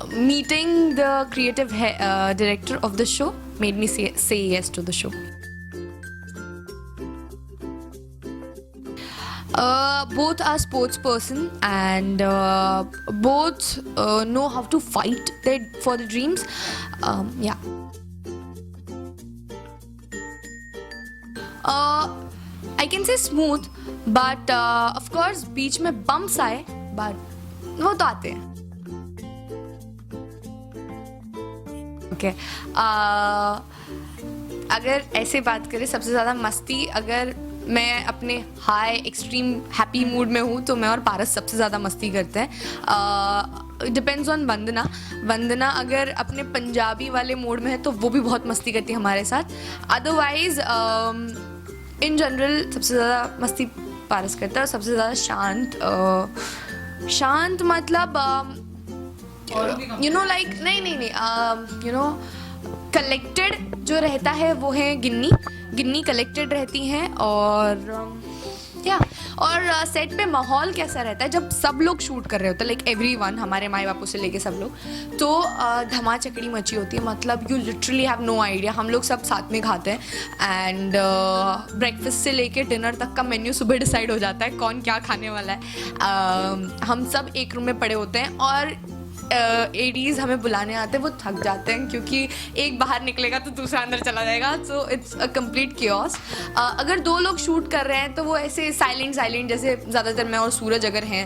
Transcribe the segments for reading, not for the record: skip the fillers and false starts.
meeting the creative director of the show made me say yes to the show. Both are sports person and both know how to fight for the dreams. Yeah. I can say smooth, but of course बीच में bumps आए, but वो तो आते हैं. Okay. अगर ऐसे बात करें सबसे ज़्यादा मस्ती, अगर मैं अपने हाई एक्सट्रीम हैप्पी मूड में हूँ तो मैं और पारस सबसे ज़्यादा मस्ती करते हैं. डिपेंड्स ऑन वंदना अगर अपने पंजाबी वाले मूड में है तो वो भी बहुत मस्ती करती है हमारे साथ. अदरवाइज इन जनरल सबसे ज़्यादा मस्ती पारस करता है और सबसे ज़्यादा शांत मतलब लाइक नहीं कलेक्टेड जो रहता है वो है गिन्नी कलेक्टेड रहती हैं. और और सेट पे माहौल कैसा रहता है जब सब लोग शूट कर रहे होते हैं, लाइक एवरीवन, हमारे माँ बापू से लेके सब लोग, तो धमाचकड़ी मची होती है. मतलब you literally have no idea. हम लोग सब साथ में खाते हैं एंड ब्रेकफास्ट से लेके डिनर तक का मेन्यू सुबह डिसाइड हो जाता है कौन क्या खाने वाला है. हम सब एक रूम में पड़े होते हैं और एडीज हमें बुलाने आते हैं, वो थक जाते हैं क्योंकि एक बाहर निकलेगा तो दूसरा अंदर चला जाएगा. So it's a complete chaos. अगर दो लोग शूट कर रहे हैं तो वो ऐसे साइलेंट जैसे ज़्यादातर मैं और सूरज अगर हैं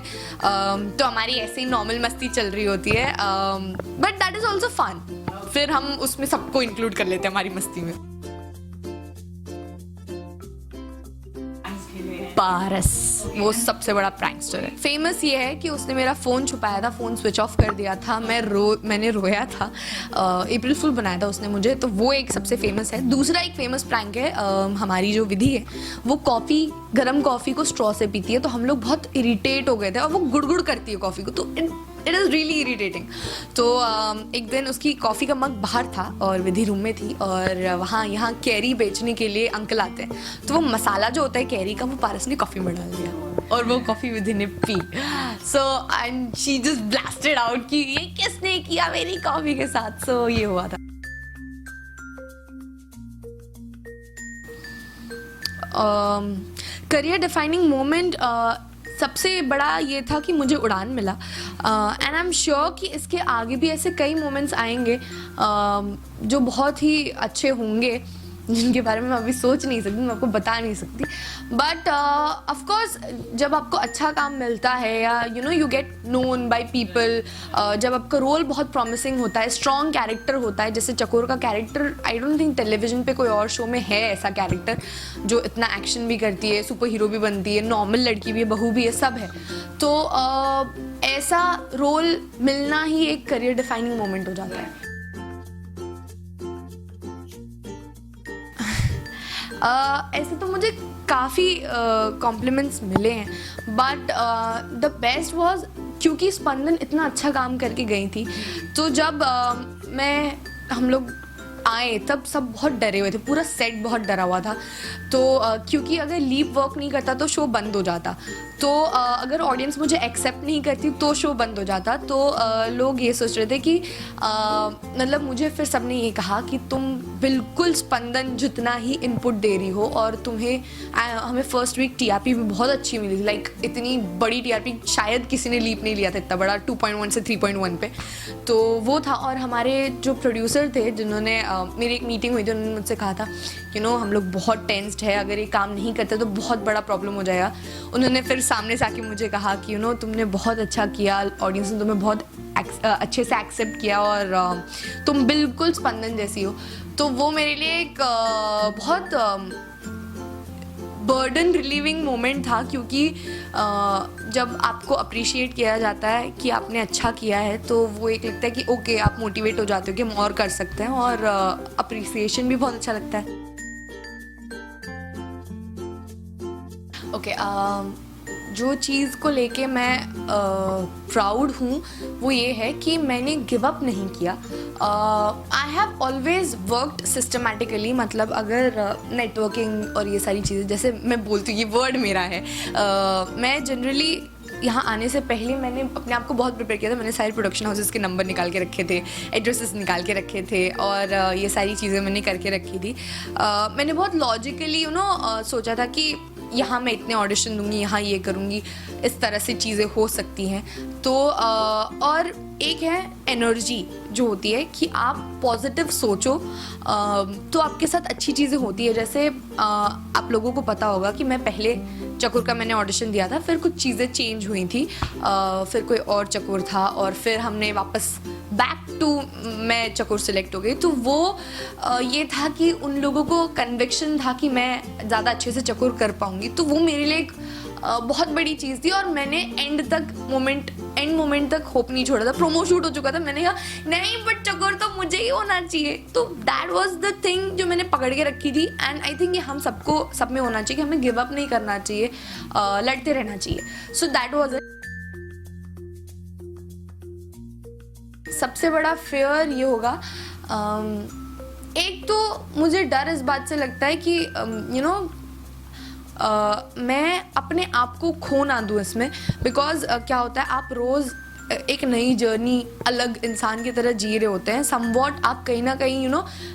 तो हमारी ऐसे ही नॉर्मल मस्ती चल रही होती है. But that is also fun. फिर हम उसमें सबको इंक्लूड कर लेते हैं हमारी मस्ती में. पारस वो सबसे बड़ा प्रैंकस्टर है. फेमस ये है कि उसने मेरा फ़ोन छुपाया था, फ़ोन स्विच ऑफ कर दिया था, मैंने रोया था. अप्रैल फुल बनाया था उसने मुझे, तो वो एक सबसे फेमस है. दूसरा एक फेमस प्रैंक है, हमारी जो विधि है वो गर्म कॉफ़ी को स्ट्रॉ से पीती है, तो हम लोग बहुत इरिटेट हो गए थे और वो गुड़गुड़ करती है कॉफ़ी को, तो इट इज़ रियली इरीटेटिंग. तो एक दिन उसकी कॉफ़ी का मग बाहर था और विधि रूम में थी और यहाँ कैरी बेचने के लिए अंकल आते हैं, तो वो मसाला जो होता है कैरी का वो पारस ने कॉफ़ी में डाल दिया और वो कॉफ़ी विधि ने P. So and she just blasted out कि ये किसने किया मेरी कॉफ़ी के साथ. सो ये हुआ था. करियर डिफाइनिंग मोमेंट सबसे बड़ा ये था कि मुझे उड़ान मिला. एंड आई एम श्योर कि इसके आगे भी ऐसे कई मोमेंट्स आएंगे जो बहुत ही अच्छे होंगे, जिनके बारे में मैं अभी सोच नहीं सकती, मैं आपको बता नहीं सकती. बट ऑफ कोर्स जब आपको अच्छा काम मिलता है या you get known by people, जब आपका रोल बहुत प्रॉमिसिंग होता है, स्ट्रॉन्ग कैरेक्टर होता है, जैसे चकोर का character I don't think television पे कोई और शो में है ऐसा कैरेक्टर जो इतना एक्शन भी करती है, सुपर हीरो भी बनती है, नॉर्मल लड़की भी है, बहू भी है, सब है. तो ऐसा रोल मिलना ही एक करियर डिफाइनिंग मोमेंट हो जाता है. ऐसे तो मुझे काफ़ी कॉम्प्लीमेंट्स मिले हैं, बट द बेस्ट वॉज क्योंकि स्पंदन इतना अच्छा काम करके गई थी, तो जब हम लोग आए तब सब बहुत डरे हुए थे, पूरा सेट बहुत डरा हुआ था. तो क्योंकि अगर लीप वर्क नहीं करता तो शो बंद हो जाता, तो अगर ऑडियंस मुझे एक्सेप्ट नहीं करती तो शो बंद हो जाता. तो लोग ये सोच रहे थे कि मतलब मुझे फिर सबने ये कहा कि तुम बिल्कुल स्पंदन जितना ही इनपुट दे रही हो और हमें फर्स्ट वीक टीआरपी भी बहुत अच्छी मिली थी. लाइक इतनी बड़ी टीआरपी शायद किसी ने लीप नहीं लिया था इतना बड़ा, 2.1 से 3.1 पे. तो वो था. और हमारे जो प्रोड्यूसर थे जिन्होंने मेरी एक मीटिंग हुई थी, उन्होंने मुझसे कहा था हम लोग बहुत टेंस्ड है, अगर ये काम नहीं करते तो बहुत बड़ा प्रॉब्लम हो जाएगा. उन्होंने फिर सामने से आके मुझे कहा कि तुमने बहुत अच्छा किया, ऑडियंस ने तुम्हें बहुत अच्छे से एक्सेप्ट किया और तुम बिल्कुल स्पंदन जैसी हो. तो वो मेरे लिए एक बहुत बर्डन रिलीविंग मोमेंट था, क्योंकि जब आपको अप्रिशिएट किया जाता है कि आपने अच्छा किया है तो वो एक लगता है कि ओके आप मोटिवेट हो जाते हो कि हम और कर सकते हैं, और अप्रिसिएशन भी बहुत अच्छा लगता है. ओके, जो चीज़ को लेके मैं प्राउड हूँ वो ये है कि मैंने गिव अप नहीं किया. I have always worked systematically. मतलब अगर नेटवर्किंग और ये सारी चीज़ें, जैसे मैं बोलती हूँ ये वर्ड मेरा है, मैं जनरली यहाँ आने से पहले मैंने अपने आप को बहुत प्रिपेयर किया था. मैंने सारे प्रोडक्शन हाउसेस के नंबर निकाल के रखे थे, एड्रेसेस निकाल के रखे थे, और ये सारी चीज़ें मैंने करके रखी थी. मैंने बहुत लॉजिकली सोचा था कि यहाँ मैं इतने ऑडिशन दूंगी, यहाँ ये करूँगी, इस तरह से चीज़ें हो सकती हैं. तो और एक है एनर्जी जो होती है कि आप पॉजिटिव सोचो तो आपके साथ अच्छी चीज़ें होती है. जैसे आप लोगों को पता होगा कि मैं पहले चकोर का मैंने ऑडिशन दिया था, फिर कुछ चीज़ें चेंज हुई थी, फिर कोई और चकोर था, और फिर हमने वापस बैक टू मैं चकोर सेलेक्ट हो गई. तो वो ये था कि उन लोगों को कन्विक्शन था कि मैं ज़्यादा अच्छे से चकोर कर पाऊँगी. तो वो मेरे लिए एक बहुत बड़ी चीज़ थी, और मैंने एंड मोमेंट तक होप नहीं छोड़ा था. प्रोमो शूट हो चुका था, मैंने कहा नहीं बट चकोर तो मुझे ही होना चाहिए. तो दैट वाज द थिंग जो मैंने पकड़ के रखी थी. एंड आई थिंक ये हम सबको सब में होना चाहिए कि हमें गिव अप नहीं करना चाहिए, लड़ते रहना चाहिए. So that was it. सबसे बड़ा फेयर ये होगा, एक तो मुझे डर इस बात से लगता है कि मैं अपने आप को खो ना दूँ इसमें. बिकॉज क्या होता है, आप रोज़ एक नई जर्नी अलग इंसान की तरह जी रहे होते हैं. समवॉट आप कहीं ना कहीं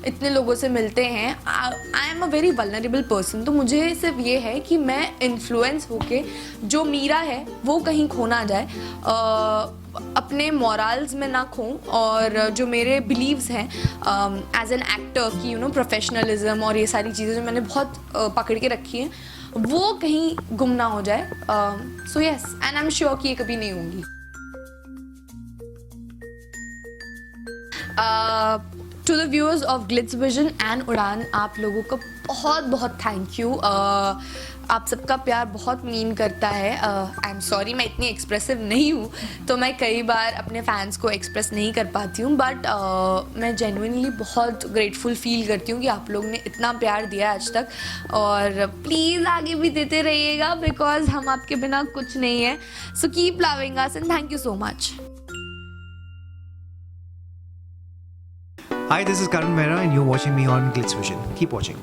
इतने लोगों से मिलते हैं. I am a very vulnerable person. तो मुझे सिर्फ ये है कि मैं इन्फ्लुएंस होके जो मीरा है वो कहीं खो ना जाए, अपने मॉरल्स में ना खोऊं, और जो मेरे बिलीव्स हैं एज एन एक्टर की प्रोफेशनलिज्म और ये सारी चीज़ें जो मैंने बहुत पकड़ के रखी हैं वो कहीं गुम ना हो जाए. So yes, and I am sure कि ये कभी नहीं होंगी. To the viewers of Glitz Vision and Udaan, आप लोगों का बहुत बहुत थैंक यू. आप सबका प्यार बहुत मीन करता है. आई एम सॉरी मैं इतनी एक्सप्रेसिव नहीं हूँ, तो मैं कई बार अपने फैंस को एक्सप्रेस नहीं कर पाती हूँ. बट मैं जेन्युइनली बहुत ग्रेटफुल फील करती हूँ कि आप लोग ने इतना प्यार दिया आज तक, और प्लीज़ आगे भी देते रहिएगा बिकॉज हम आपके बिना कुछ नहीं है. So keep loving us and thank you so much. Hi, this is Karan Mehra and you're watching me on Glitz Vision. Keep watching.